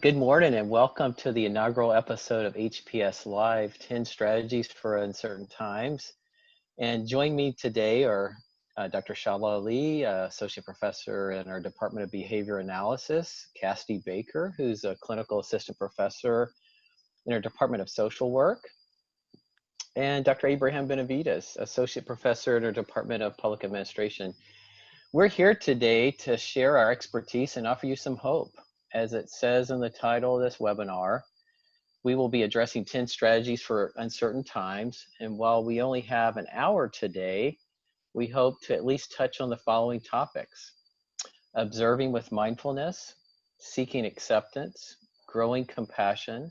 Good morning and welcome to the inaugural episode of HPS Live, 10 Strategies for Uncertain Times. And join me today are Dr. Shala Ali, Associate Professor in our Department of Behavior Analysis, Cassidy Baker, who's a Clinical Assistant Professor in our Department of Social Work, and Dr. Abraham Benavides, Associate Professor in our Department of Public Administration. We're here today to share our expertise and offer you some hope. As it says in the title of this webinar, we will be addressing 10 strategies for uncertain times. And while we only have an hour today, we hope to at least touch on the following topics: observing with mindfulness, seeking acceptance, growing compassion,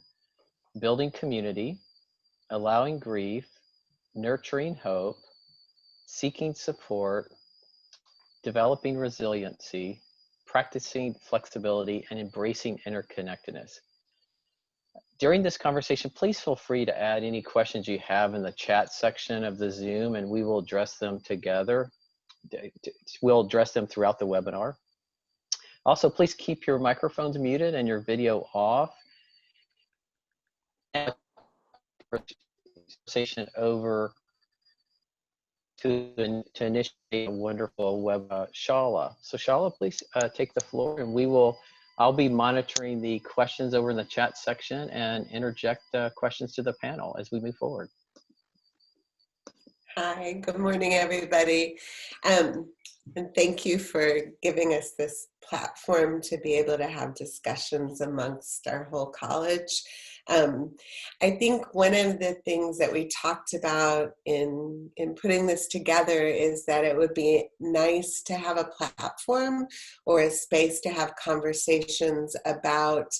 building community, allowing grief, nurturing hope, seeking support, developing resiliency, practicing flexibility, and embracing interconnectedness. During this conversation, please feel free to add any questions you have in the chat section of the Zoom, and we will address them together. We'll address them throughout the webinar. Also, please keep your microphones muted and your video off. And conversation over to initiate a wonderful web Shala. So Shala, please take the floor, and I'll be monitoring the questions over in the chat section and interject questions to the panel as we move forward. Hi, good morning, everybody. And thank you for giving us this platform to be able to have discussions amongst our whole college. I think one of the things that we talked about in putting this together is that it would be nice to have a platform or a space to have conversations about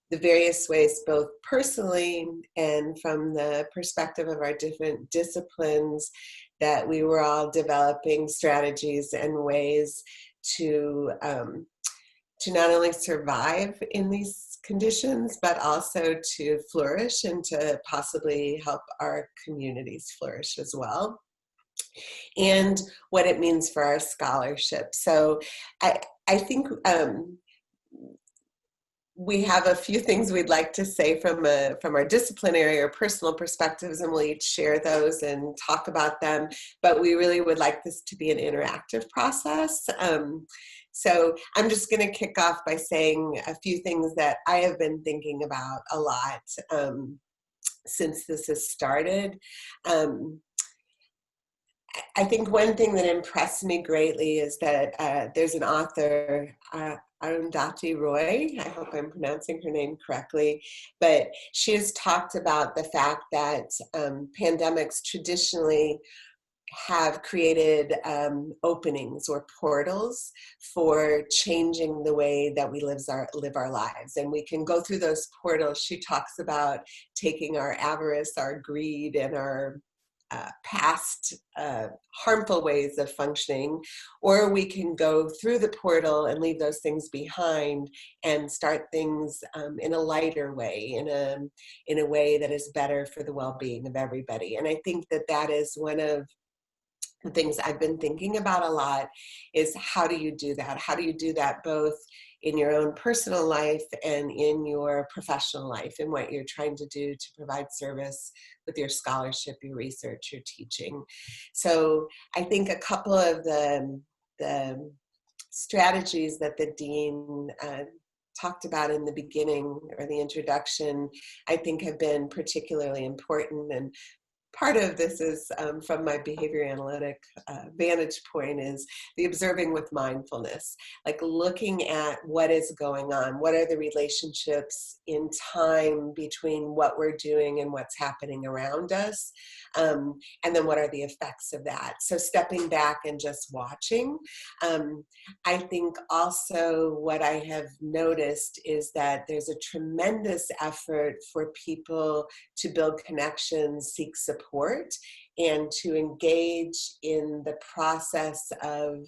the various ways, both personally and from the perspective of our different disciplines, that we were all developing strategies and ways to not only survive in these conditions, but also to flourish and to possibly help our communities flourish as well, and what it means for our scholarship. So I think we have a few things we'd like to say from our disciplinary or personal perspectives, and we'll each share those and talk about them. But we really would like this to be an interactive process. So I'm just going to kick off by saying a few things that I have been thinking about a lot since this has started. I think one thing that impressed me greatly is that there's an author, Arundhati Roy, I hope I'm pronouncing her name correctly, but she has talked about the fact that pandemics traditionally have created openings or portals for changing the way that we live our lives. And we can go through those portals. She talks about taking our avarice, our greed, and our past harmful ways of functioning, or we can go through the portal and leave those things behind and start things in a lighter way, in a way that is better for the well-being of everybody. And I think that that is one of the things I've been thinking about a lot, is how do you do that? How do you do that both in your own personal life and in your professional life, and what you're trying to do to provide service with your scholarship, your research, your teaching? So I think a couple of the strategies that the Dean talked about in the beginning or the introduction, I think have been particularly important. And part of this is from my behavior analytic vantage point, is the observing with mindfulness, like looking at what is going on, what are the relationships in time between what we're doing and what's happening around us, and then what are the effects of that. So stepping back and just watching. I think also what I have noticed is that there's a tremendous effort for people to build connections, seek support, and to engage in the process of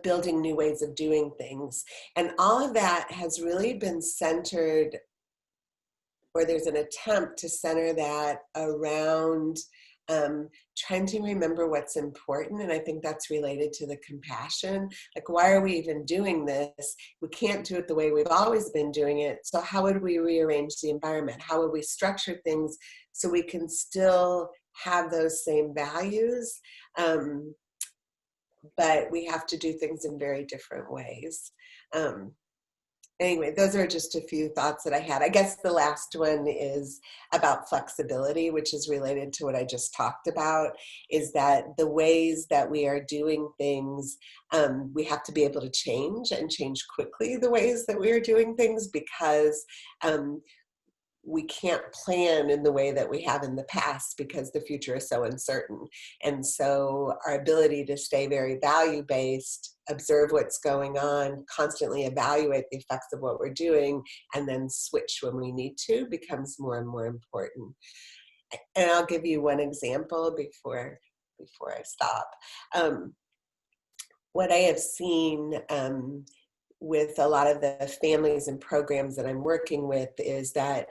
building new ways of doing things. And all of that has really been centered, or there's an attempt to center that around trying to remember what's important. And I think that's related to the compassion. Like, why are we even doing this? We can't do it the way we've always been doing it. So how would we rearrange the environment? How would we structure things so we can still have those same values? But we have to do things in very different ways. Anyway, those are just a few thoughts that I had. I guess the last one is about flexibility, which is related to what I just talked about, is that the ways that we are doing things, we have to be able to change and change quickly the ways that we are doing things, because we can't plan in the way that we have in the past because the future is so uncertain. And so our ability to stay very value-based, observe what's going on, constantly evaluate the effects of what we're doing, and then switch when we need to becomes more and more important. And I'll give you one example before I stop. What I have seen with a lot of the families and programs that I'm working with is that,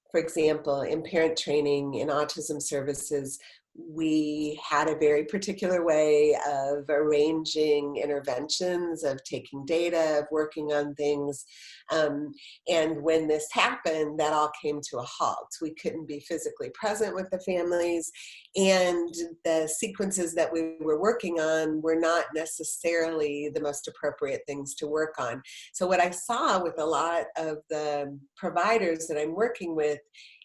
for example, in parent training, in autism services, we had a very particular way of arranging interventions, of taking data, of working on things. And when this happened, that all came to a halt. We couldn't be physically present with the families, and the sequences that we were working on were not necessarily the most appropriate things to work on. So what I saw with a lot of the providers that I'm working with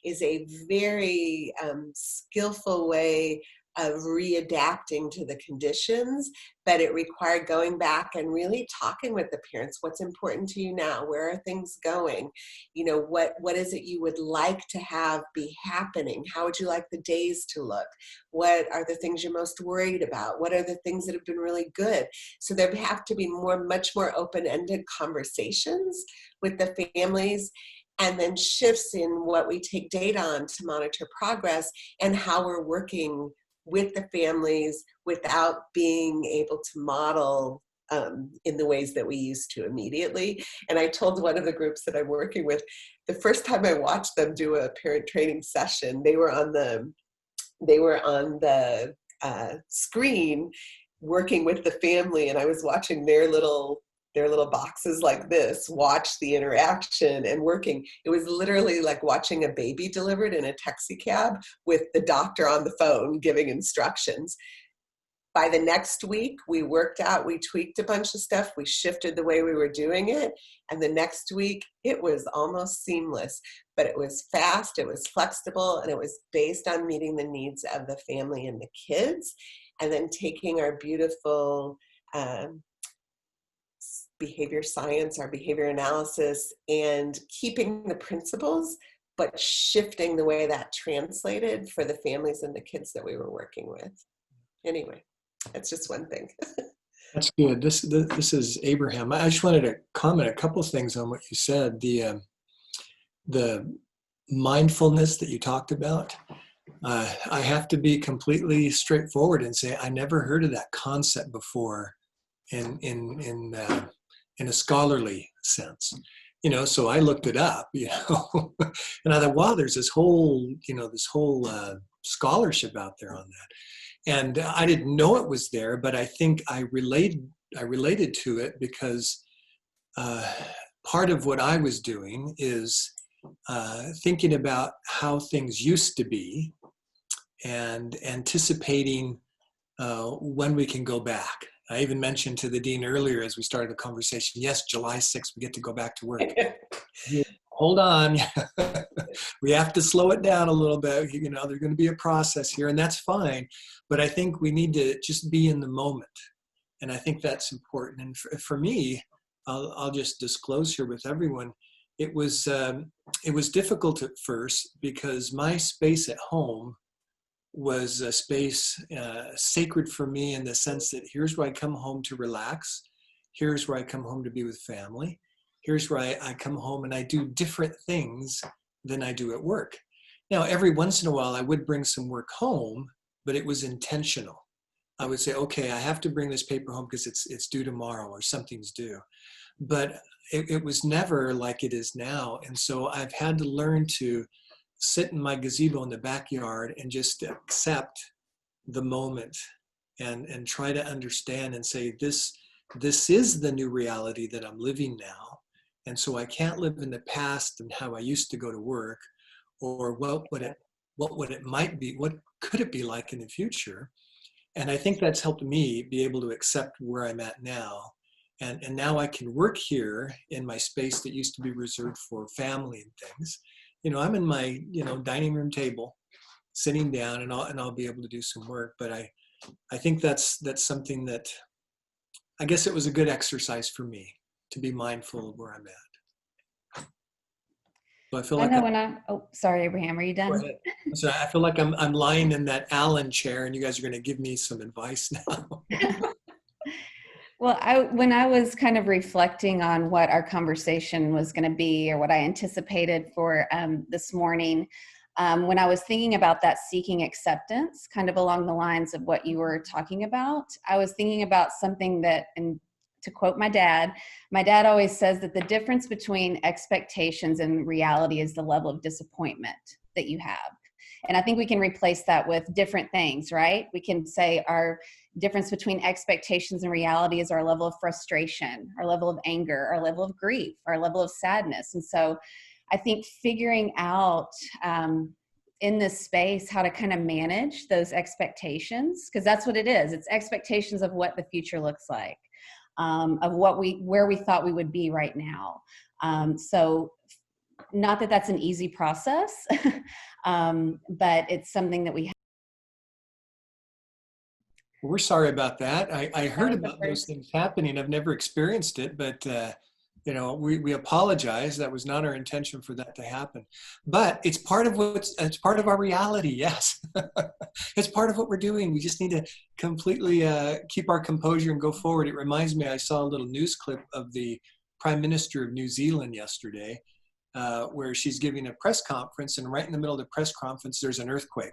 is a very skillful way of readapting to the conditions, but it required going back and really talking with the parents. What's important to you now? Where are things going? You know, what is it you would like to have be happening? How would you like the days to look? What are the things you're most worried about? What are the things that have been really good? So there have to be much more open-ended conversations with the families, and then shifts in what we take data on to monitor progress and how we're working with the families without being able to model in the ways that we used to immediately. And I told one of the groups that I'm working with, the first time I watched them do a parent training session, they were on the screen working with the family, and I was watching their little boxes like this, watch the interaction and working. It was literally like watching a baby delivered in a taxi cab with the doctor on the phone giving instructions. By the next week, we worked out, we tweaked a bunch of stuff, we shifted the way we were doing it, and the next week, it was almost seamless. But it was fast, it was flexible, and it was based on meeting the needs of the family and the kids, and then taking our beautiful behavior science, our behavior analysis, and keeping the principles, but shifting the way that translated for the families and the kids that we were working with. Anyway, that's just one thing. That's good. This is Abraham. I just wanted to comment a couple of things on what you said. The mindfulness that you talked about. I have to be completely straightforward and say I never heard of that concept before in a scholarly sense, you know. So I looked it up, you know, and I thought, wow, there's this whole scholarship out there on that, and I didn't know it was there, but I think I related to it because part of what I was doing is thinking about how things used to be and anticipating when we can go back. I even mentioned to the dean earlier as we started the conversation, yes, July 6th, we get to go back to work. Hold on. We have to slow it down a little bit. You know, there's going to be a process here, and that's fine. But I think we need to just be in the moment. And I think that's important. And for me, I'll just disclose here with everyone, it was difficult at first because my space at home was a space sacred for me in the sense that here's where I come home to relax. Here's where I come home to be with family. Here's where I come home and I do different things than I do at work. Now, every once in a while I would bring some work home, but it was intentional. I would say, okay, I have to bring this paper home because it's due tomorrow or something's due. But it was never like it is now. And so I've had to learn to sit in my gazebo in the backyard and just accept the moment and try to understand and say, this is the new reality that I'm living now. And so I can't live in the past and how I used to go to work, or what would it might be, what could it be like in the future? And I think that's helped me be able to accept where I'm at now. And now I can work here in my space that used to be reserved for family and things. I'm in my, dining room table, sitting down, and I'll be able to do some work. But I think that's something that, I guess it was a good exercise for me to be mindful of where I'm at. So I feel like oh, sorry, Abraham, are you done? Go ahead. So I feel like I'm lying in that Allen chair, and you guys are going to give me some advice now. Well, when I was kind of reflecting on what our conversation was going to be, or what I anticipated for this morning, when I was thinking about that seeking acceptance, kind of along the lines of what you were talking about, I was thinking about something that, and to quote my dad always says that the difference between expectations and reality is the level of disappointment that you have. And I think we can replace that with different things, right? We can say our difference between expectations and reality is our level of frustration, our level of anger, our level of grief, our level of sadness. And so I think figuring out in this space how to kind of manage those expectations, because that's what it is. It's expectations of what the future looks like, of where we thought we would be right now. So not that that's an easy process, but it's something that we have. We're sorry about that. I heard about those things happening. I've never experienced it, but we apologize. That was not our intention for that to happen. But it's part of it's part of our reality. Yes, it's part of what we're doing. We just need to completely keep our composure and go forward. It reminds me, I saw a little news clip of the Prime Minister of New Zealand yesterday, where she's giving a press conference, and right in the middle of the press conference, there's an earthquake.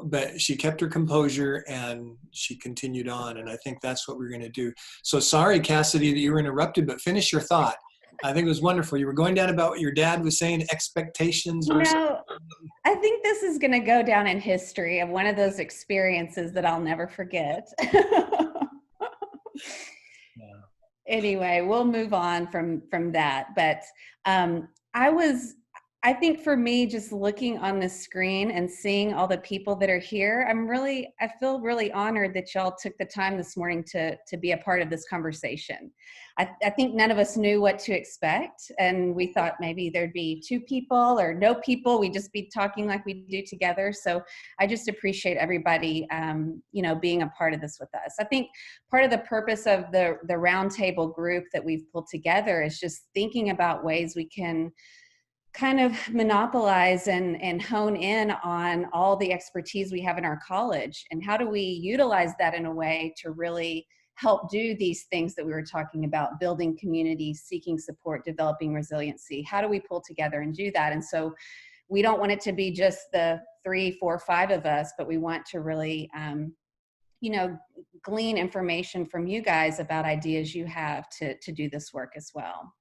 But she kept her composure and she continued on. And I think that's what we're going to do. So sorry, Cassidy, that you were interrupted, but finish your thought. I think it was wonderful. You were going down about what your dad was saying, expectations versus. I think this is going to go down in history of one of those experiences that I'll never forget. Anyway, we'll move on from that. But I think for me, just looking on the screen and seeing all the people that are here, I feel really honored that y'all took the time this morning to be a part of this conversation. I think none of us knew what to expect, and we thought maybe there'd be 2 people or no people. We'd just be talking like we do together. So I just appreciate everybody, being a part of this with us. I think part of the purpose of the roundtable group that we've pulled together is just thinking about ways we can kind of monopolize and hone in on all the expertise we have in our college, and how do we utilize that in a way to really help do these things that we were talking about: building community, seeking support, developing resiliency. How do we pull together and do that? And so we don't want it to be just the 3, 4, 5 of us, but we want to really glean information from you guys about ideas you have to do this work as well.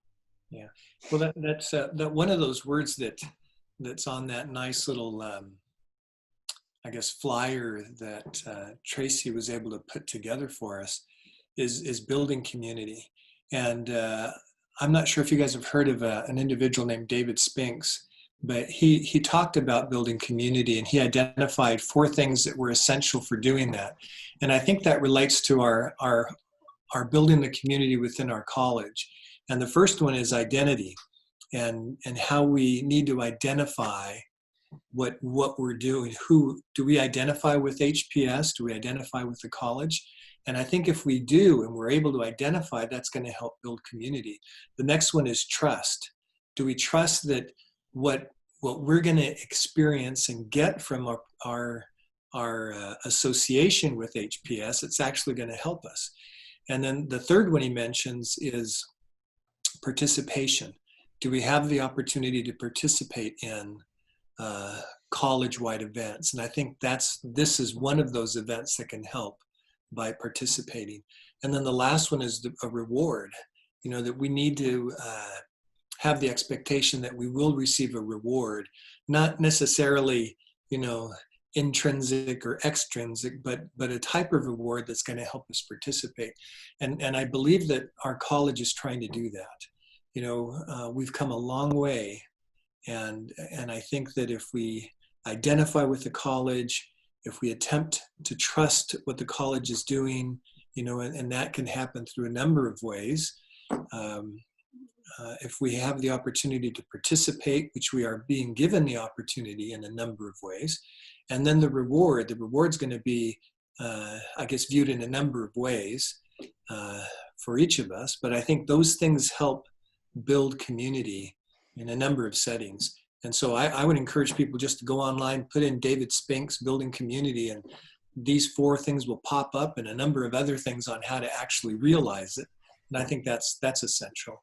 Yeah, well, that's that one of those words that's on that nice little, I guess, flyer that Tracy was able to put together for us is building community. And I'm not sure if you guys have heard of an individual named David Spinks, but he talked about building community, and he identified 4 things that were essential for doing that. And I think that relates to our building the community within our college. And the first one is identity, and how we need to identify what we're doing. Who do we identify with? HPS? Do we identify with the college? And I think if we do, and we're able to identify, that's going to help build community. The next one is trust. Do we trust that what we're going to experience and get from our association with HPS, it's actually going to help us? And then the third one he mentions is participation. Do we have the opportunity to participate in college-wide events? And I think this is one of those events that can help by participating. And then the last one is a reward. That we need to have the expectation that we will receive a reward, not necessarily intrinsic or extrinsic, but a type of reward that's going to help us participate. And I believe that our college is trying to do that. You know, we've come a long way, and I think that if we identify with the college, if we attempt to trust what the college is doing, you know, and that can happen through a number of ways. If we have the opportunity to participate, which we are being given the opportunity in a number of ways, and then the reward's going to be, I guess, viewed in a number of ways for each of us. But I think those things help build community in a number of settings. And so I would encourage people just to go online, put in David Spink's Building Community, and these 4 things will pop up, and a number of other things on how to actually realize it. And I think that's essential.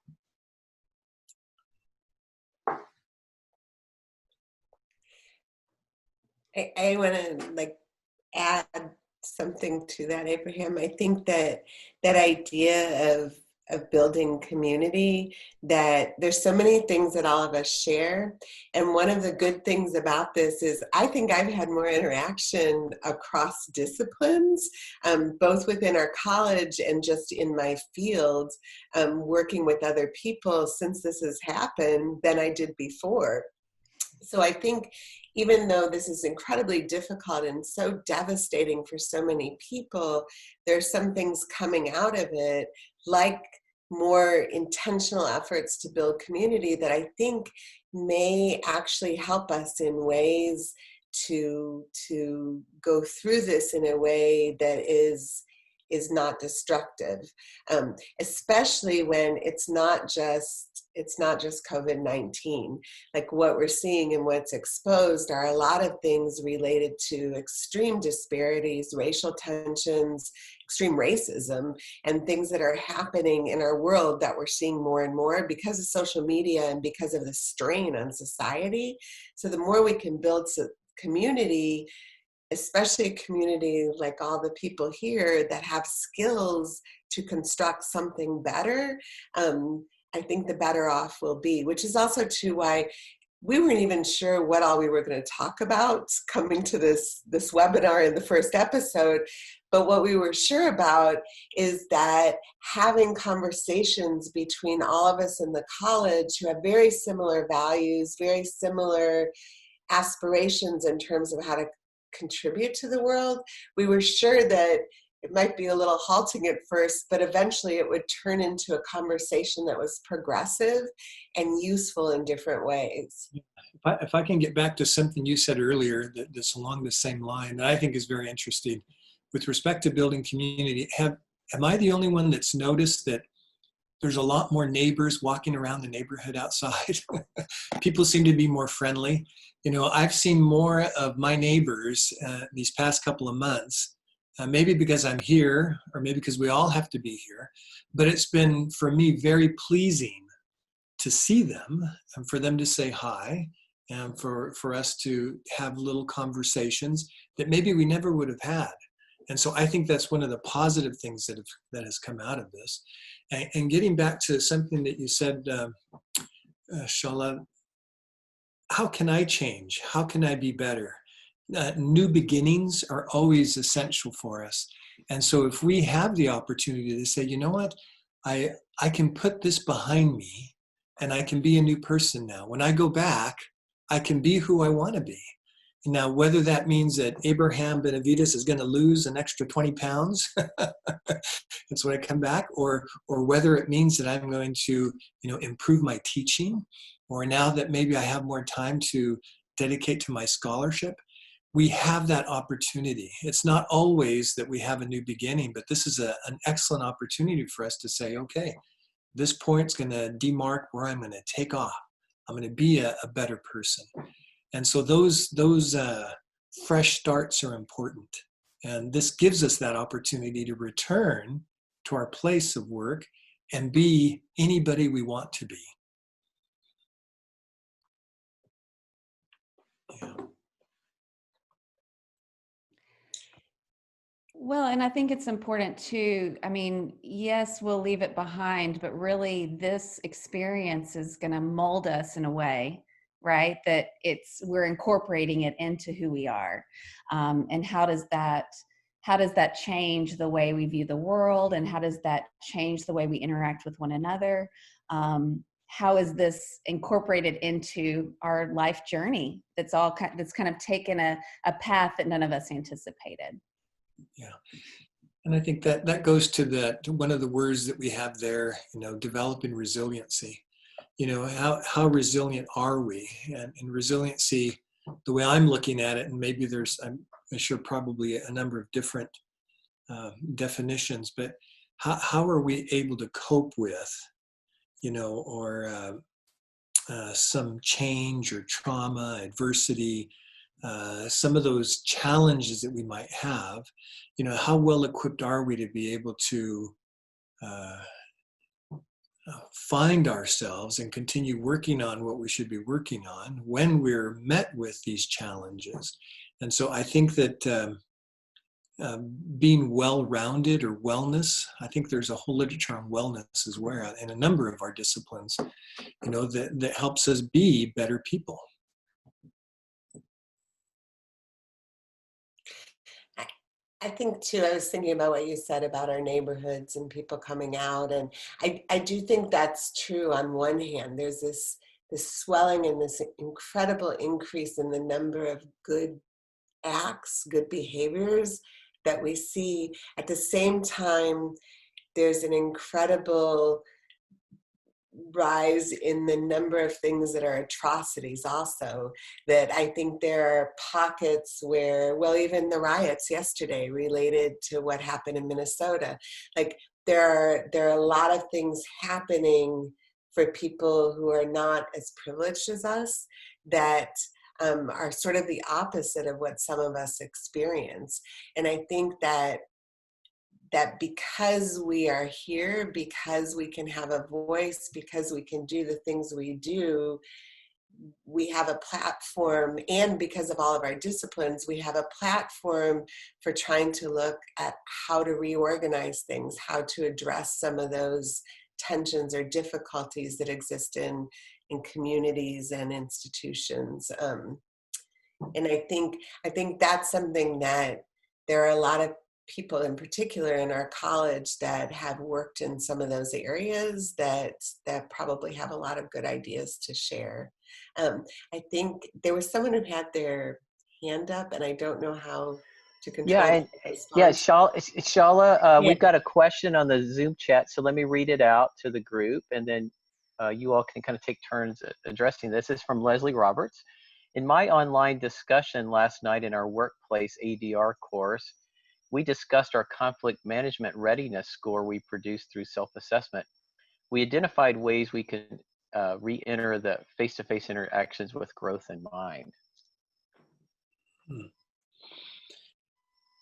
I want to add something to that, Abraham. I think that idea of building community, that there's so many things that all of us share. And one of the good things about this is I think I've had more interaction across disciplines, both within our college and just in my field, working with other people since this has happened than I did before. So I think even though this is incredibly difficult and so devastating for so many people, there's some things coming out of it, like more intentional efforts to build community, that I think may actually help us in ways to go through this in a way that is not destructive, especially when it's not just COVID-19. Like what we're seeing and what's exposed are a lot of things related to extreme disparities, racial tensions, extreme racism, and things that are happening in our world that we're seeing more and more because of social media and because of the strain on society. So the more we can build community, especially a community like all the people here that have skills to construct something better, I think the better off we'll be, which is also too why we weren't even sure what all we were going to talk about coming to this webinar in the first episode. But what we were sure about is that having conversations between all of us in the college who have very similar values, very similar aspirations in terms of how to contribute to the world, we were sure that it might be a little halting at first, but eventually it would turn into a conversation that was progressive and useful in different ways. If I can get back to something you said earlier that's along the same line that I think is very interesting. With respect to building community, am I the only one that's noticed that there's a lot more neighbors walking around the neighborhood outside? People seem to be more friendly. You know, I've seen more of my neighbors these past couple of months, maybe because I'm here, or maybe because we all have to be here, but it's been, for me, very pleasing to see them and for them to say hi, and for us to have little conversations that maybe we never would have had. And so I think that's one of the positive things that has come out of this. And getting back to something that you said, Shala, how can I change? How can I be better? New beginnings are always essential for us. And so if we have the opportunity to say, you know what, I can put this behind me and I can be a new person now. When I go back, I can be who I want to be. Now, whether that means that Abraham Benavides is going to lose an extra 20 pounds, that's when I come back, or whether it means that I'm going to, improve my teaching, or now that maybe I have more time to dedicate to my scholarship, we have that opportunity. It's not always that we have a new beginning, but this is an excellent opportunity for us to say, okay, this point's going to demark where I'm going to take off. I'm going to be a better person. And so those fresh starts are important. And this gives us that opportunity to return to our place of work and be anybody we want to be. Yeah. Well, and I think it's important too. I mean, yes, we'll leave it behind, but really this experience is going to mold us in a way right? That we're incorporating it into who we are. And how does that change the way we view the world? And how does that change the way we interact with one another? How is this incorporated into our life journey that's kind of taken a path that none of us anticipated? Yeah. And I think that goes to one of the words that we have there, developing resiliency. How resilient are we? And resiliency, the way I'm looking at it, and maybe I'm sure probably a number of different definitions, but how are we able to cope with, or some change or trauma, adversity, some of those challenges that we might have, how well equipped are we to be able to find ourselves and continue working on what we should be working on when we're met with these challenges. And so I think that being well-rounded or wellness, I think there's a whole literature on wellness as well in a number of our disciplines, that helps us be better people. I think too, I was thinking about what you said about our neighborhoods and people coming out. And I do think that's true. On one hand, there's this swelling and this incredible increase in the number of good acts, good behaviors that we see. At the same time, there's an incredible rise in the number of things that are atrocities also, that I think there are pockets where, well, even the riots yesterday related to what happened in Minnesota, like there are a lot of things happening for people who are not as privileged as us that are sort of the opposite of what some of us experience. And I think that because we are here, because we can have a voice, because we can do the things we do, we have a platform, and because of all of our disciplines, we have a platform for trying to look at how to reorganize things, how to address some of those tensions or difficulties that exist in communities and institutions. And I think that's something that there are a lot of people in particular in our college that have worked in some of those areas that probably have a lot of good ideas to share. I think there was someone who had their hand up, and I don't know how to control. Yeah, Shala, Yeah. we've got a question on the Zoom chat, so let me read it out to the group, and then you all can kind of take turns addressing this. This is from Leslie Roberts. In my online discussion last night in our workplace ADR course, we discussed our conflict management readiness score we produced through self-assessment. We identified ways we can re-enter the face-to-face interactions with growth in mind.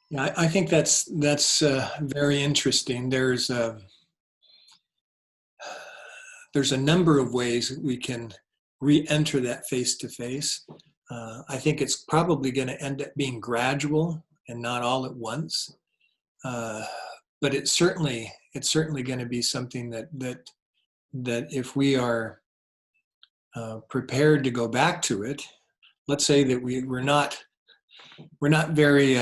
Yeah, I think that's very interesting. There's a number of ways we can re-enter that face-to-face. I think it's probably going to end up being gradual and not all at once. But it's certainly going to be something that if we are prepared to go back to it, let's say that we're not very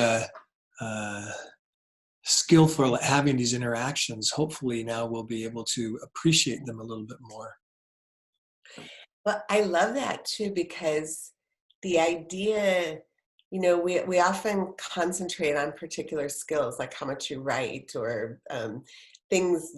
skillful at having these interactions. Hopefully now we'll be able to appreciate them a little bit more. Well, I love that too, because the idea, we often concentrate on particular skills, like how much you write or things,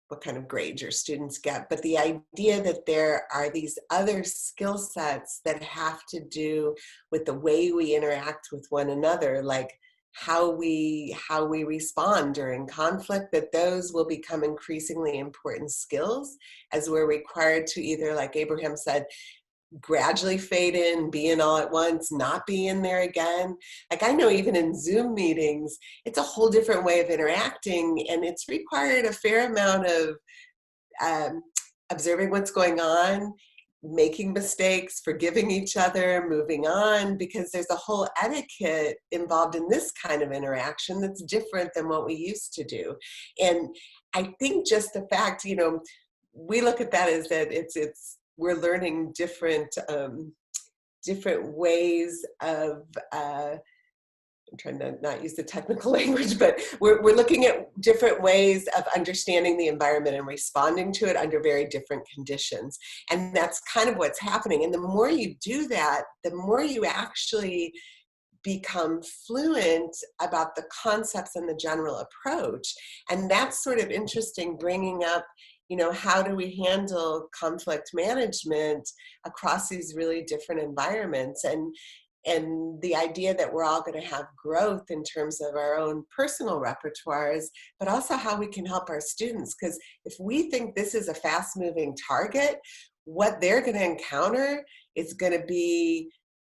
what kind of grades your students get. But the idea that there are these other skill sets that have to do with the way we interact with one another, like how we respond during conflict, that those will become increasingly important skills as we're required to either, like Abraham said, gradually fade in, be in all at once, not be in there again. Like I know even in Zoom meetings, it's a whole different way of interacting, and it's required a fair amount of observing what's going on, making mistakes, forgiving each other, moving on, because there's a whole etiquette involved in this kind of interaction that's different than what we used to do. And I think just the fact, we look at that as that it's we're learning different ways of, I'm trying to not use the technical language, but we're looking at different ways of understanding the environment and responding to it under very different conditions. And that's kind of what's happening. And the more you do that, the more you actually become fluent about the concepts and the general approach. And that's sort of interesting, bringing up, you know, how do we handle conflict management across these really different environments, and the idea that we're all going to have growth in terms of our own personal repertoires, but also how we can help our students. Because if we think this is a fast-moving target, what they're going to encounter is going to be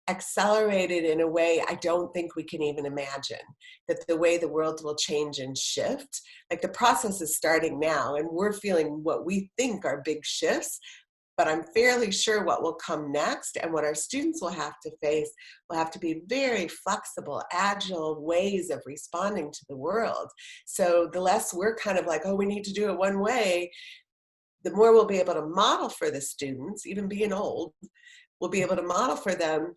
accelerated in a way I don't think we can even imagine. That the way the world will change and shift, like the process is starting now, and we're feeling what we think are big shifts, but I'm fairly sure what will come next and what our students will have to face will have to be very flexible, agile ways of responding to the world. So the less we're kind of like, oh, we need to do it one way, the more we'll be able to model for the students, even being old, we'll be able to model for them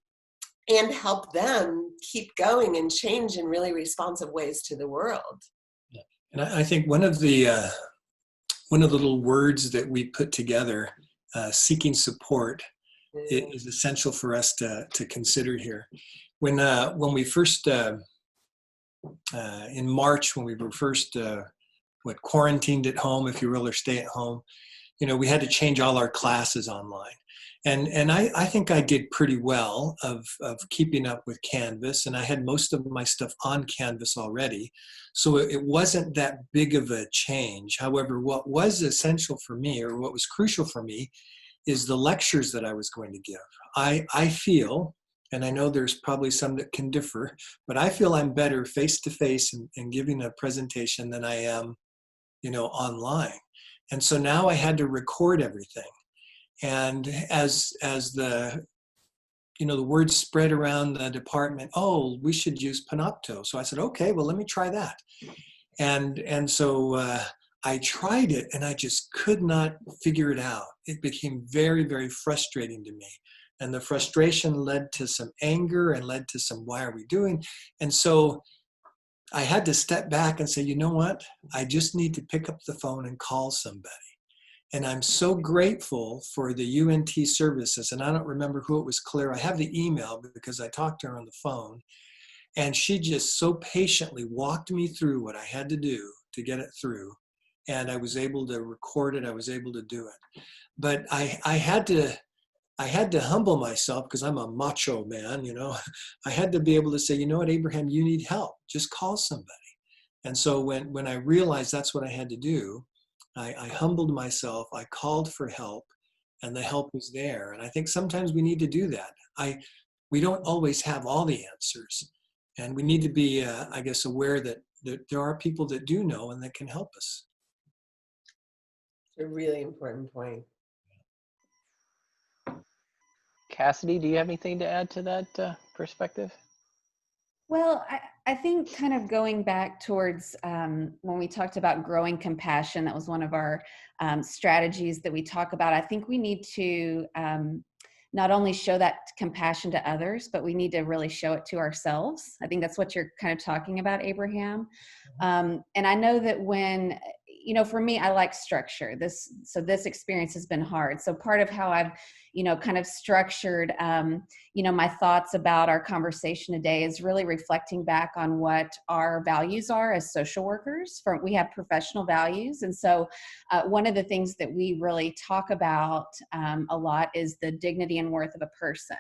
and help them keep going and change in really responsive ways to the world. Yeah. And I think one of the little words that we put together, seeking support, is essential for us to consider here. When we first in March, when we were first quarantined at home, if you will, or stay at home, you know, we had to change all our classes online. And I think I did pretty well of keeping up with Canvas, and I had most of my stuff on Canvas already. So it wasn't that big of a change. However, what was essential for me, or what was crucial for me, is the lectures that I was going to give. I feel, and I know there's probably some that can differ, but I feel I'm better face-to-face and giving a presentation than I am, you know, online. And so now I had to record everything. And as the, you know, the word spread around the department, oh, we should use Panopto. So I said, okay, well, let me try that. And so I tried it, and I just could not figure it out. It became very, very frustrating to me. And the frustration led to some anger and led to some, why are we doing? And so I had to step back and say, you know what? I just need to pick up the phone and call somebody. And I'm so grateful for the UNT services. And I don't remember who it was, Claire. I have the email because I talked to her on the phone. And she just so patiently walked me through what I had to do to get it through. And I was able to record it. I was able to do it. But I had to humble myself, because I'm a macho man, you know. I had to be able to say, you know what, Abraham, you need help. Just call somebody. And so when I realized that's what I had to do, I humbled myself, I called for help, and the help was there. And I think sometimes we need to do that. We don't always have all the answers. And we need to be, I guess, aware that there are people that do know and that can help us. A really important point. Cassidy, do you have anything to add to that perspective? Well, I think kind of going back towards when we talked about growing compassion, that was one of our strategies that we talk about. I think we need to not only show that compassion to others, but we need to really show it to ourselves. I think that's what you're kind of talking about, Abraham. And I know that when, you know, for me, I like structure. So this experience has been hard. So part of how I've, you know, kind of structured, you know, my thoughts about our conversation today is really reflecting back on what our values are as social workers. We have professional values. And so one of the things that we really talk about a lot is the dignity and worth of a person.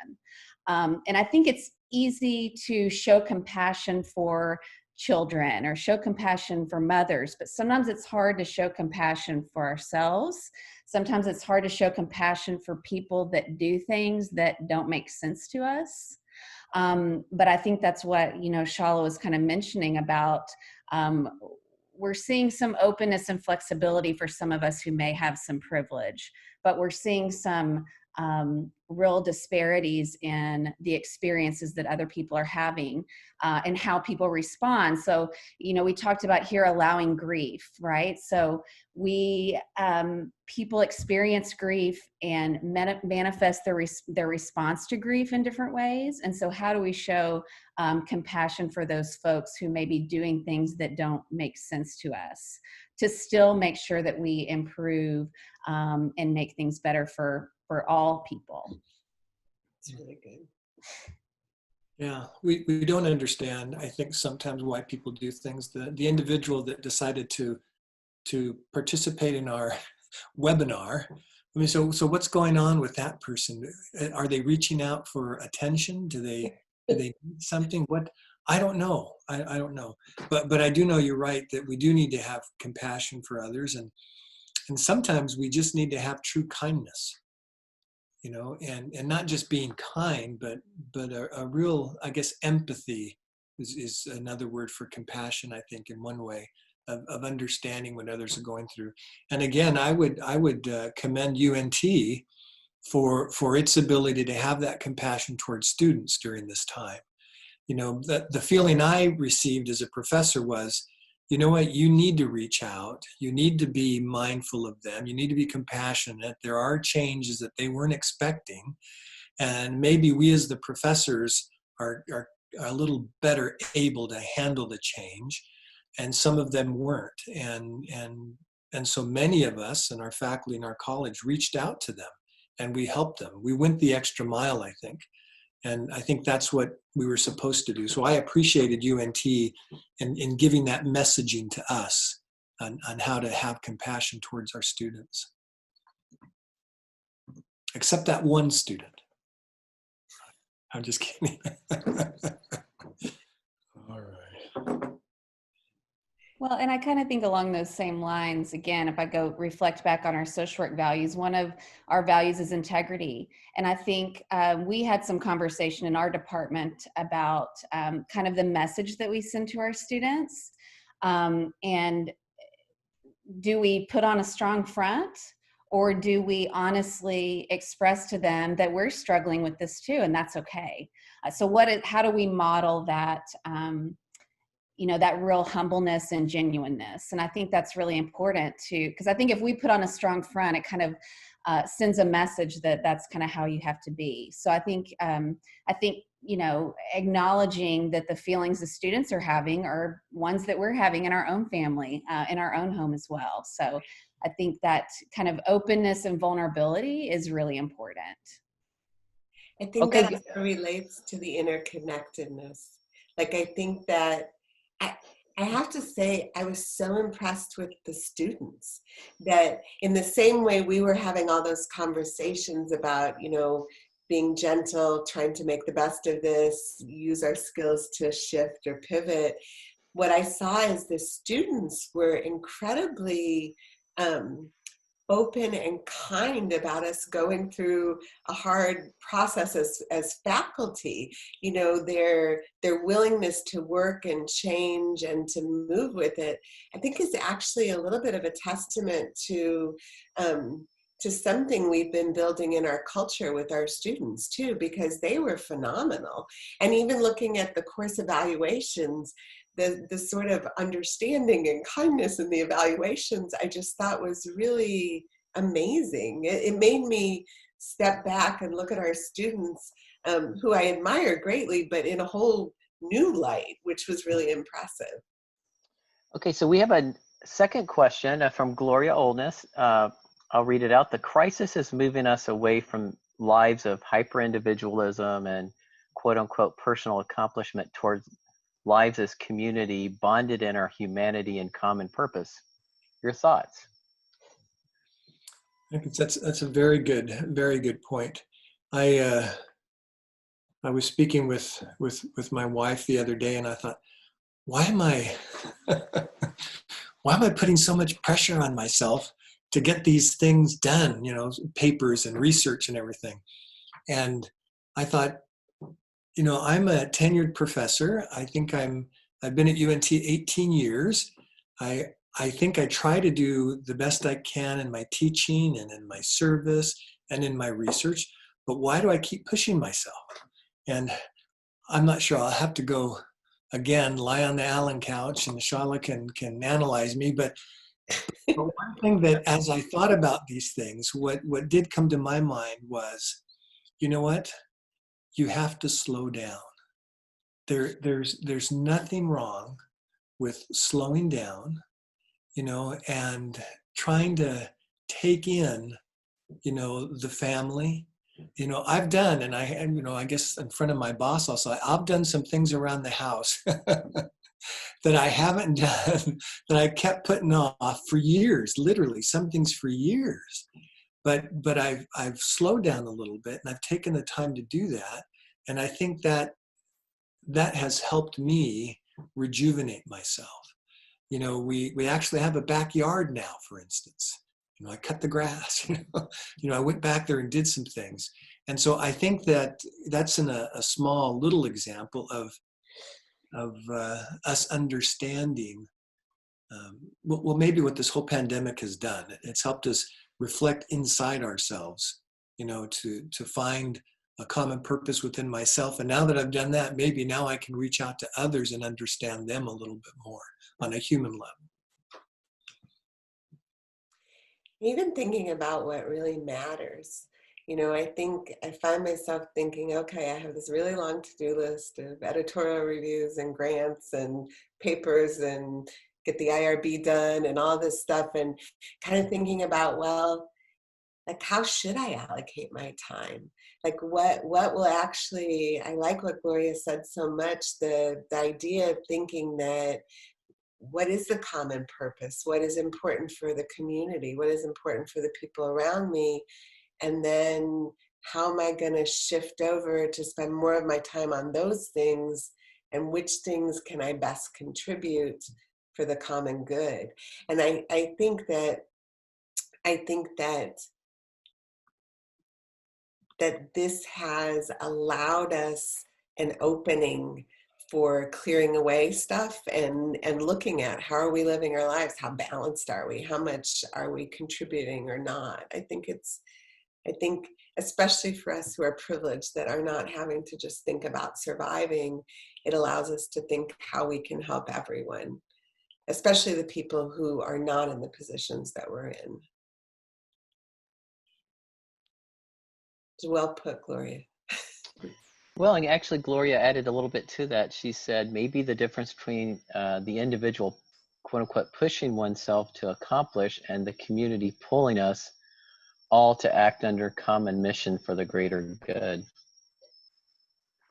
And I think it's easy to show compassion for children or show compassion for mothers, but sometimes it's hard to show compassion for ourselves. Sometimes it's hard to show compassion for people that do things that don't make sense to us. But I think that's what, you know, Shala was kind of mentioning about, we're seeing some openness and flexibility for some of us who may have some privilege, but we're seeing some real disparities in the experiences that other people are having and how people respond. So, we talked about here allowing grief, right? So people experience grief and manifest their response to grief in different ways. And so how do we show compassion for those folks who may be doing things that don't make sense to us, to still make sure that we improve and make things better for all people? It's really good. Yeah, we don't understand, I think, sometimes why people do things. The individual that decided to participate in our webinar, I mean, so what's going on with that person? Are they reaching out for attention? Do they need something? What? I don't know. I don't know. But I do know you're right that we do need to have compassion for others, and sometimes we just need to have true kindness. And not just being kind, but a real, I guess, empathy is another word for compassion, I think, in one way of understanding what others are going through. And again, I would commend UNT for its ability to have that compassion towards students during this time. The feeling I received as a professor was, you know what, you need to reach out. You need to be mindful of them. You need to be compassionate. There are changes that they weren't expecting. And maybe we as the professors are a little better able to handle the change. And some of them weren't. And so many of us and our faculty in our college reached out to them and we helped them. We went the extra mile, I think. And I think that's what we were supposed to do. So I appreciated UNT in giving that messaging to us on how to have compassion towards our students. Except that one student. I'm just kidding. All right. Well, and I kind of think along those same lines, again, if I go reflect back on our social work values, one of our values is integrity. And I think we had some conversation in our department about kind of the message that we send to our students. And do we put on a strong front, or do we honestly express to them that we're struggling with this too, and that's okay? So how do we model that that real humbleness and genuineness? And I think that's really important too, because I think if we put on a strong front, it kind of sends a message that that's kind of how you have to be. So I think acknowledging that the feelings the students are having are ones that we're having in our own family, in our own home as well. So I think that kind of openness and vulnerability is really important. I think that relates to the interconnectedness. Like, I think that I have to say, I was so impressed with the students that in the same way we were having all those conversations about, being gentle, trying to make the best of this, use our skills to shift or pivot. What I saw is the students were incredibly open and kind about us going through a hard process as faculty. Their willingness to work and change and to move with it, I think, is actually a little bit of a testament to something we've been building in our culture with our students too, because they were phenomenal. And even looking at the course evaluations, the sort of understanding and kindness in the evaluations, I just thought was really amazing. It made me step back and look at our students, who I admire greatly, but in a whole new light, which was really impressive. Okay, so we have a second question from Gloria Oldness. I'll read it out. The crisis is moving us away from lives of hyper-individualism and quote-unquote personal accomplishment towards lives as community, bonded in our humanity and common purpose. Your thoughts? I think that's a very good point. I was speaking with my wife the other day, and I thought, why am I putting so much pressure on myself to get these things done? Papers and research and everything. And I thought, I'm a tenured professor. I think I've been at UNT 18 years. I think I try to do the best I can in my teaching and in my service and in my research, but why do I keep pushing myself? And I'm not sure. I'll have to go again, lie on the Allen couch, and Shala can analyze me. But one thing that, as I thought about these things, what did come to my mind was, you know what? You have to slow down. There's nothing wrong with slowing down, and trying to take in, the family. I've done, and I guess in front of my boss also, I've done some things around the house that I haven't done, that I kept putting off for years, literally some things for years. But I've slowed down a little bit, and I've taken the time to do that. And I think that has helped me rejuvenate myself. We actually have a backyard now, for instance. I cut the grass. I went back there and did some things. And so I think that that's a small little example of us understanding, well, maybe what this whole pandemic has done. It's helped us reflect inside ourselves, to find a common purpose within myself. And now that I've done that, maybe now I can reach out to others and understand them a little bit more on a human level. Even thinking about what really matters. I think I find myself thinking, okay, I have this really long to-do list of editorial reviews and grants and papers and get the IRB done and all this stuff, and kind of thinking about, well, like, how should I allocate my time? Like, what will actually, I like what Gloria said so much, the idea of thinking that, what is the common purpose? What is important for the community? What is important for the people around me? And then how am I going to shift over to spend more of my time on those things? And which things can I best contribute for the common good? And I think that this has allowed us an opening for clearing away stuff and looking at, how are we living our lives? How balanced are we? How much are we contributing or not? I think especially for us who are privileged, that are not having to just think about surviving, it allows us to think how we can help everyone, especially the people who are not in the positions that we're in. Well put, Gloria. Well, and actually, Gloria added a little bit to that. She said maybe the difference between the individual, quote unquote, pushing oneself to accomplish and the community pulling us all to act under common mission for the greater good.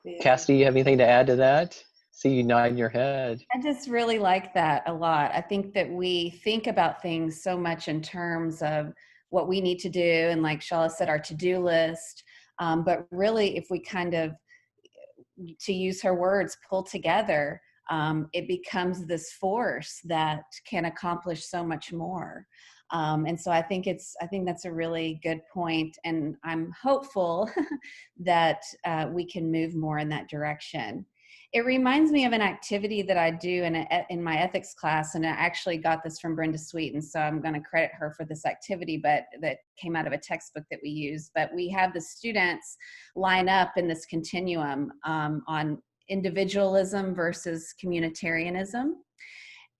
Yeah. Cassidy, you have anything to add to that? See you nodding your head. I just really like that a lot. I think that we think about things so much in terms of what we need to do, and like Shala said, our to-do list. But really, if we kind of, to use her words, pull together, it becomes this force that can accomplish so much more. And so I think that's a really good point, and I'm hopeful that we can move more in that direction. It reminds me of an activity that I do in my ethics class, and I actually got this from Brenda Sweet, and so I'm going to credit her for this activity, but that came out of a textbook that we use. But we have the students line up in this continuum on individualism versus communitarianism.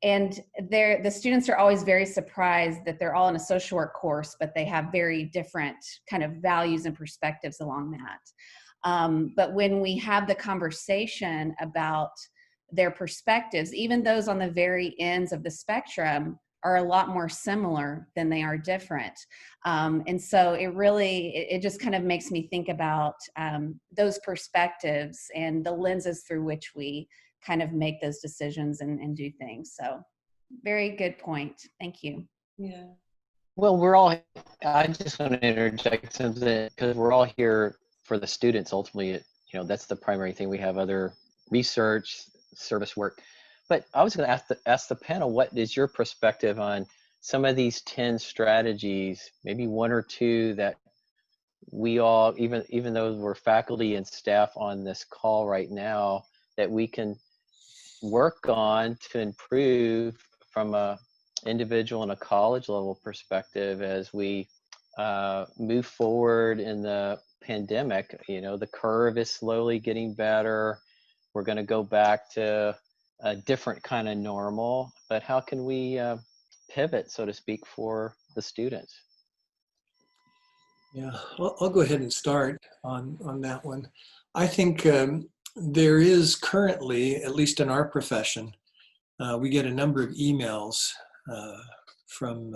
And the students are always very surprised that they're all in a social work course, but they have very different kind of values and perspectives along that. But when we have the conversation about their perspectives, even those on the very ends of the spectrum are a lot more similar than they are different. And so it just kind of makes me think about those perspectives and the lenses through which we kind of make those decisions and do things. So very good point. Thank you. Yeah. Well, I just want to interject something, because we're all here for the students. Ultimately, that's the primary thing. We have other research, service work. But I was going to ask the panel, what is your perspective on some of these 10 strategies, maybe one or two that we all, even though we're faculty and staff on this call right now, that we can work on to improve from a individual and a college level perspective as we move forward in the pandemic. You know, the curve is slowly getting better. We're going to go back to a different kind of normal, but how can we pivot, so to speak, for the students? Yeah, I'll go ahead and start on that one. I think there is currently, at least in our profession, we get a number of emails from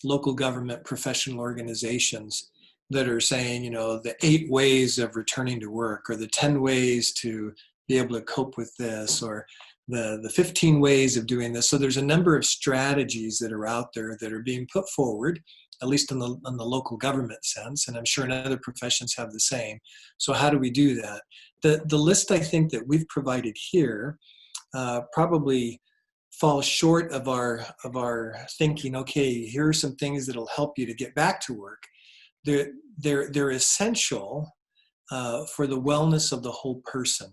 local government professional organizations that are saying, you know, the 8 ways of returning to work, or the 10 ways to be able to cope with this, or the 15 ways of doing this. So there's a number of strategies that are out there that are being put forward, at least in the local government sense, and I'm sure in other professions have the same. So how do we do that? The list I think that we've provided here probably falls short of our thinking, okay, here are some things that'll help you to get back to work. They're essential for the wellness of the whole person,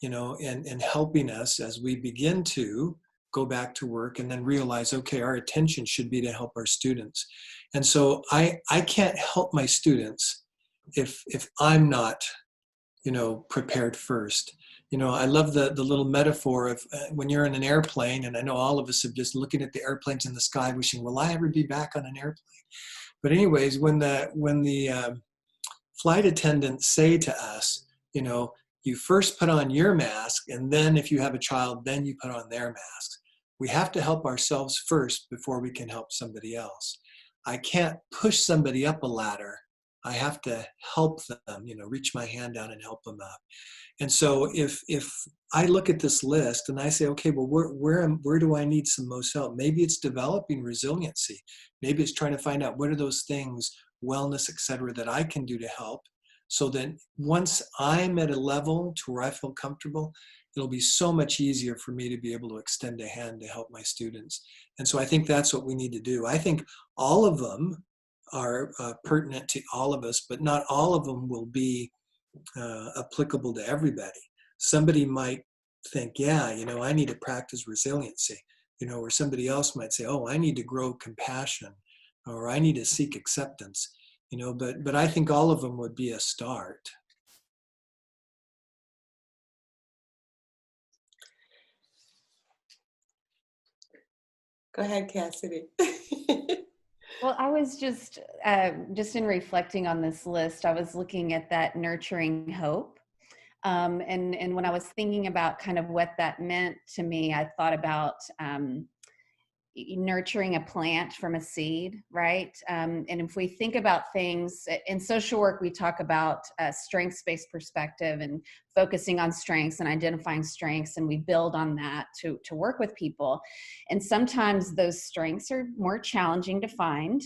you know, and helping us as we begin to go back to work and then realize, okay, our attention should be to help our students. And so I can't help my students if I'm not, you know, prepared first. You know, I love the little metaphor of when you're in an airplane, and I know all of us are just looking at the airplanes in the sky wishing, will I ever be back on an airplane? But anyways, when the flight attendants say to us, you know, you first put on your mask, and then if you have a child, then you put on their mask. We have to help ourselves first before we can help somebody else. I can't push somebody up a ladder. I have to help them, you know, reach my hand down and help them up. And so if I look at this list and I say, okay, well, where do I need some most help? Maybe it's developing resiliency. Maybe it's trying to find out what are those things, wellness, et cetera, that I can do to help. So that once I'm at a level to where I feel comfortable, it'll be so much easier for me to be able to extend a hand to help my students. And so I think that's what we need to do. I think all of them are pertinent to all of us, but not all of them will be applicable to everybody. Somebody might think, yeah, you know, I need to practice resiliency, you know, or somebody else might say, oh, I need to grow compassion, or I need to seek acceptance, you know, but I think all of them would be a start. Go ahead, Cassidy. Well, I was just in reflecting on this list, I was looking at that nurturing hope. And when I was thinking about kind of what that meant to me, I thought about nurturing a plant from a seed, right? And if we think about things in social work, we talk about a strengths-based perspective and focusing on strengths and identifying strengths, and we build on that to work with people. And sometimes those strengths are more challenging to find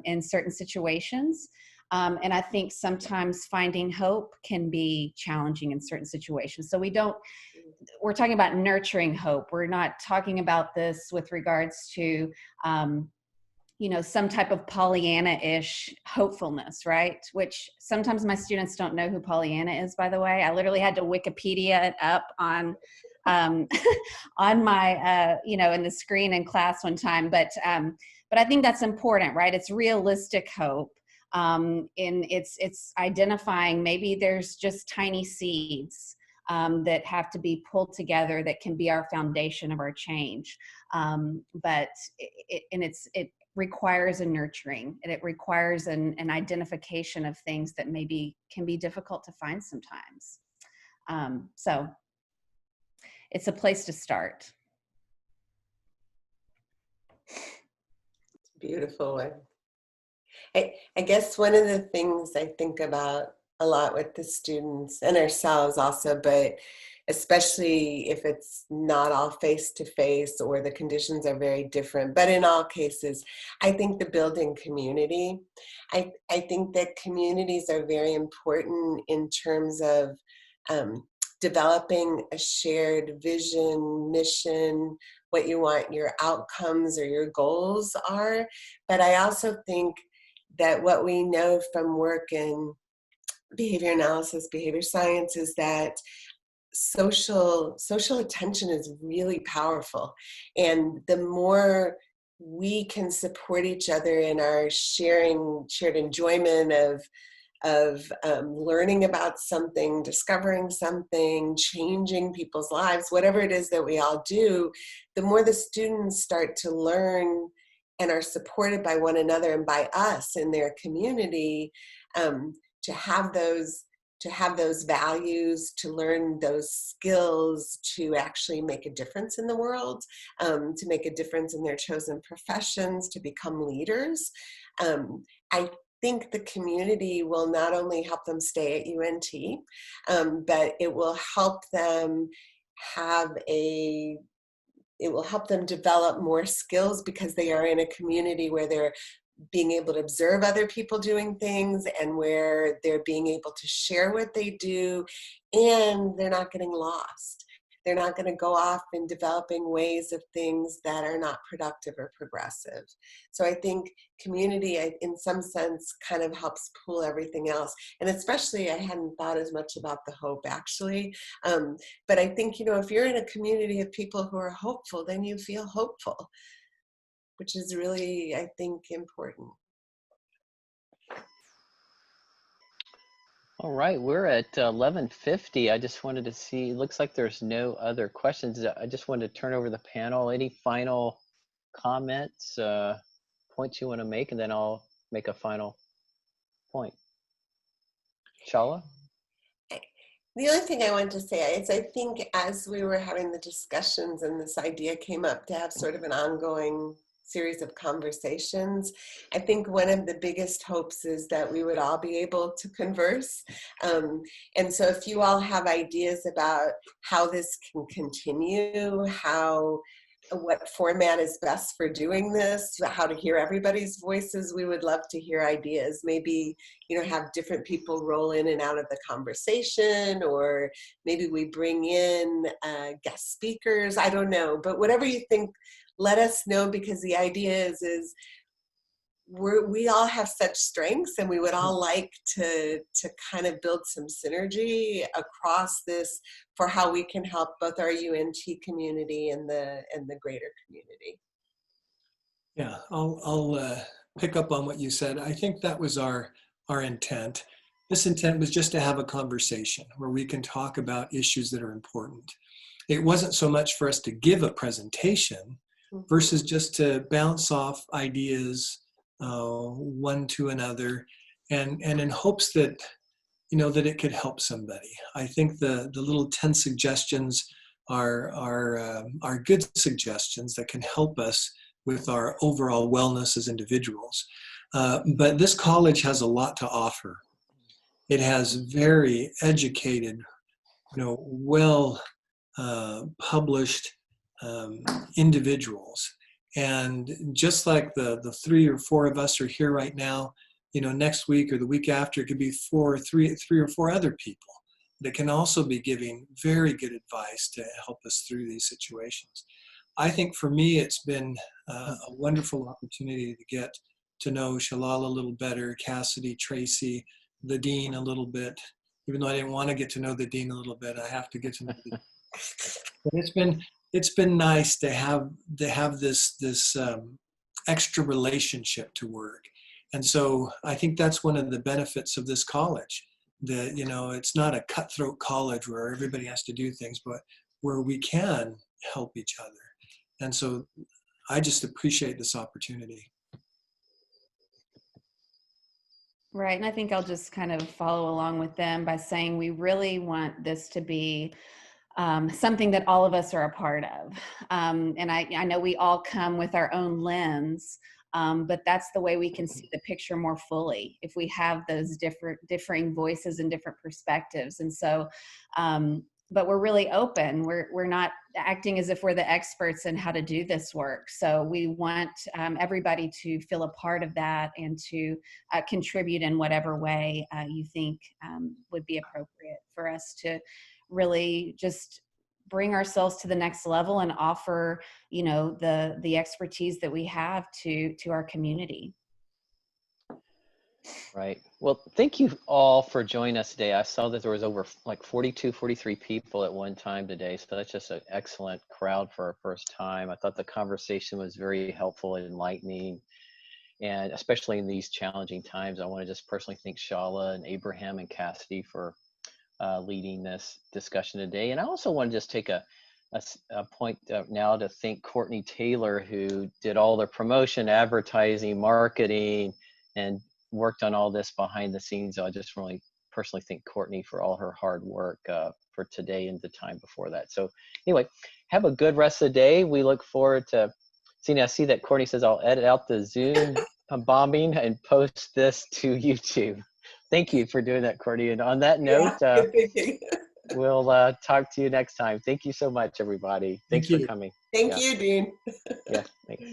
in certain situations. And I think sometimes finding hope can be challenging in certain situations. So we're talking about nurturing hope. We're not talking about this with regards to, you know, some type of Pollyanna-ish hopefulness, right? Which sometimes my students don't know who Pollyanna is, by the way. I literally had to Wikipedia it up on on my, you know, in the screen in class one time. But I think that's important, right? It's realistic hope. It's identifying maybe there's just tiny seeds that have to be pulled together that can be our foundation of our change. But it requires a nurturing, and it requires an identification of things that maybe can be difficult to find sometimes. So it's a place to start. Beautiful one. I guess one of the things I think about a lot with the students and ourselves also, but especially if it's not all face-to-face or the conditions are very different, but in all cases, I think the building community. I think that communities are very important in terms of developing a shared vision, mission, what you want your outcomes or your goals are. But I also think that what we know from work in behavior analysis, behavior science, is that social attention is really powerful. And the more we can support each other in our shared enjoyment of learning about something, discovering something, changing people's lives, whatever it is that we all do, the more the students start to learn and are supported by one another and by us in their community, to have those values, to learn those skills, to actually make a difference in the world, to make a difference in their chosen professions, to become leaders. I think the community will not only help them stay at UNT, but it will help them develop more skills, because they are in a community where they're being able to observe other people doing things, and where they're being able to share what they do, and they're not getting lost. They're not going to go off in developing ways of things that are not productive or progressive. So I think community, in some sense, kind of helps pull everything else. And especially, I hadn't thought as much about the hope, actually. But I think, if you're in a community of people who are hopeful, then you feel hopeful, which is really, I think, important. All right, we're at 11:50. I just wanted to see, it looks like there's no other questions. I just wanted to turn over the panel. Any final comments, points you want to make, and then I'll make a final point. Shala? The only thing I want to say is, I think as we were having the discussions and this idea came up to have sort of an ongoing series of conversations, I think one of the biggest hopes is that we would all be able to converse. And so if you all have ideas about how this can continue, what format is best for doing this, how to hear everybody's voices, we would love to hear ideas. Maybe, have different people roll in and out of the conversation, or maybe we bring in guest speakers. I don't know, but whatever you think, let us know, because the idea is we all have such strengths, and we would all like to kind of build some synergy across this for how we can help both our UNT community and the greater community. Yeah, I'll pick up on what you said. I think that was our intent. This intent was just to have a conversation where we can talk about issues that are important. It wasn't so much for us to give a presentation versus just to bounce off ideas one to another, and in hopes that that it could help somebody. I think the little 10 suggestions are good suggestions that can help us with our overall wellness as individuals. But this college has a lot to offer. It has very educated, well published individuals. And just like the 3 or 4 of us are here right now, next week or the week after, it could be 3 or 4 other people that can also be giving very good advice to help us through these situations. I think for me, it's been a wonderful opportunity to get to know Shalala a little better, Cassidy, Tracy, the Dean a little bit. Even though I didn't want to get to know the Dean a little bit, I have to get to know the Dean. But it's been nice to have this extra relationship to work. And so I think that's one of the benefits of this college, that it's not a cutthroat college where everybody has to do things, but where we can help each other. And so I just appreciate this opportunity. Right, and I think I'll just kind of follow along with them by saying we really want this to be something that all of us are a part of. And I know we all come with our own lens, but that's the way we can see the picture more fully if we have those differing voices and different perspectives. And so, but we're really open. We're not acting as if we're the experts in how to do this work. So we want everybody to feel a part of that and to contribute in whatever way you think would be appropriate for us to really just bring ourselves to the next level and offer, the expertise that we have to our community. Right. Well, thank you all for joining us today. I saw that there was over like 42, 43 people at one time today. So that's just an excellent crowd for our first time. I thought the conversation was very helpful and enlightening. And especially in these challenging times, I want to just personally thank Shala and Abraham and Cassidy for leading this discussion today. And I also want to just take a point now to thank Courtney Taylor, who did all the promotion, advertising, marketing, and worked on all this behind the scenes. So I just really personally thank Courtney for all her hard work for today and the time before that. So anyway, have a good rest of the day. We look forward to seeing. I see that Courtney says I'll edit out the Zoom bombing and post this to YouTube. Thank you for doing that, Courtney. And on that note, Good thinking. we'll talk to you next time. Thank you so much, everybody. Thanks Thank for you. coming. Thank Yeah. you, Dean. Yeah, thanks.